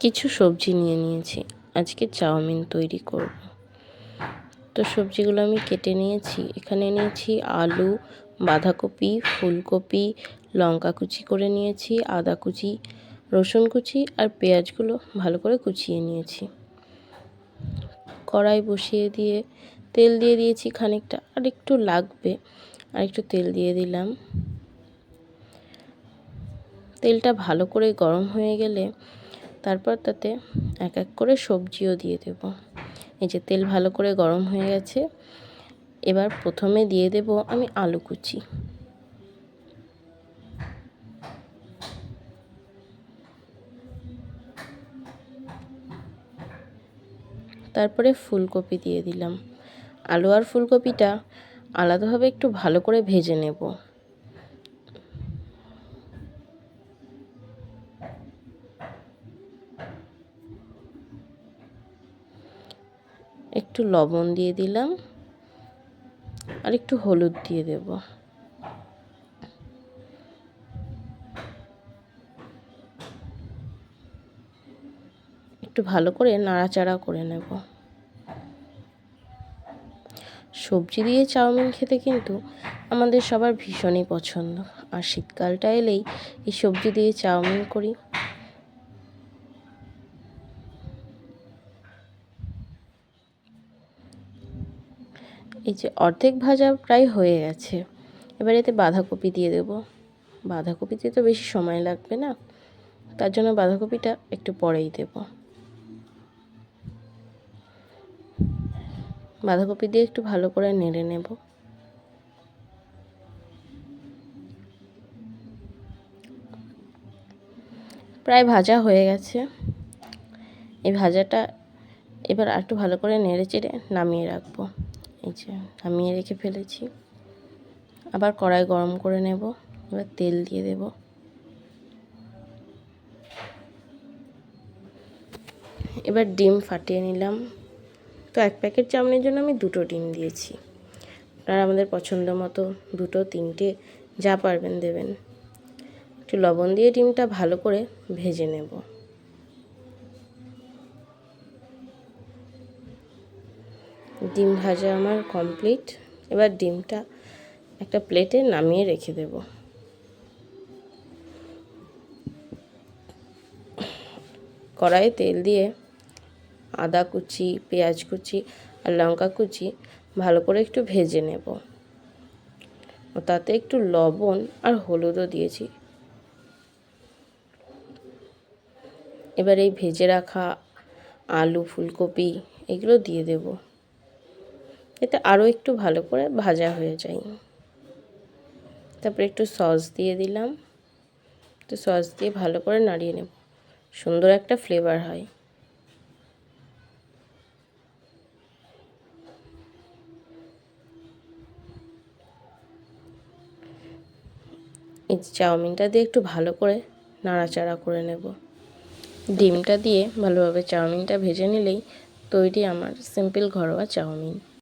কিছু সবজি নিয়ে নিয়েছি, আজকে চাউমিন তৈরি করব। তো সবজিগুলো আমি কেটে নিয়েছি। এখানে নিয়েছি আলু, বাঁধাকপি, ফুলকপি, লঙ্কা কুচি করে নিয়েছি, আদা কুচি, রসুন কুচি আর পেঁয়াজগুলো ভালো করে কুচিয়ে নিয়েছি। কড়াই বসিয়ে দিয়ে তেল দিয়ে দিয়েছি খানিকটা, আর একটু লাগবে, আর একটু তেল দিয়ে দিলাম। তেলটা ভালো করে গরম হয়ে গেলে তারপর তাতে এক এক করে সবজিও দিয়ে দেব। এই যে তেল ভালো করে গরম হয়ে গেছে, এবার প্রথমে দিয়ে দেব আমি আলু কুচি, তারপরে ফুলকপি দিয়ে দিলাম। আলু আর ফুলকপিটা আলাদাভাবে একটু ভালো করে ভেজে নেব। একটু লবণ দিয়ে দিলাম আর একটু হলুদ দিয়ে দেব। একটু ভালো করে নাড়াচাড়া করে নেব। সবজি দিয়ে চাউমিন খেতে কিন্তু আমাদের সবার ভীষণই পছন্দ, আর শীতকালটা এলেই এই সবজি দিয়ে চাউমিন করি। এই যে অর্ধেক ভাজা প্রায় হয়ে গেছে, এবার এতে বাঁধাকপি দিয়ে দেব। বাঁধাকপিতে তো বেশি সময় লাগবে না, তার জন্য বাঁধাকপিটা একটু পরেই দেব। বাঁধাকপি দিয়ে একটু ভালো করে নেড়ে নেব। প্রায় ভাজা হয়ে গেছে। এই ভাজাটা এবার একটু ভালো করে নেড়ে চেড়ে নামিয়ে রাখবো। এই যে নামিয়ে রেখে ফেলেছি। আবার কড়াই গরম করে নেব। এবার তেল দিয়ে দেব। এবার ডিম ফাটিয়ে নিলাম। তো এক প্যাকেট চাউমিনের জন্য আমি 2টো ডিম দিয়েছি। আপনারা আমাদের পছন্দ মতো 2টো 3টে যা পারবেন দেবেন। একটু লবণ দিয়ে ডিমটা ভালো করে ভেজে নেব। ডিম ভাজা আমার কমপ্লিট। এবার ডিমটা একটা প্লেটে নামিয়ে রেখে দেব। কড়াইয়ে তেল দিয়ে আদা কুচি, পেঁয়াজ কুচি আর লঙ্কা কুচি ভালো করে একটু ভেজে নেব। ও তাতে একটু লবণ আর হলুদও দিয়েছি। এবার এই ভেজে রাখা আলু, ফুলকপি এগুলো দিয়ে দেব। এতে আরও একটু ভালো করে ভাজা হয়ে যায়। তারপরে একটু সস দিয়ে দিলাম। তো সস দিয়ে ভালো করে নাড়িয়ে নেব, সুন্দর একটা ফ্লেভার হয়। এই চাউমিনটা দিয়ে একটু ভালো করে নাড়াচাড়া করে নেব। ডিমটা দিয়ে ভালোভাবে চাউমিনটা ভেজে নিলেই তৈরি আমার সিম্পল ঘরোয়া চাউমিন।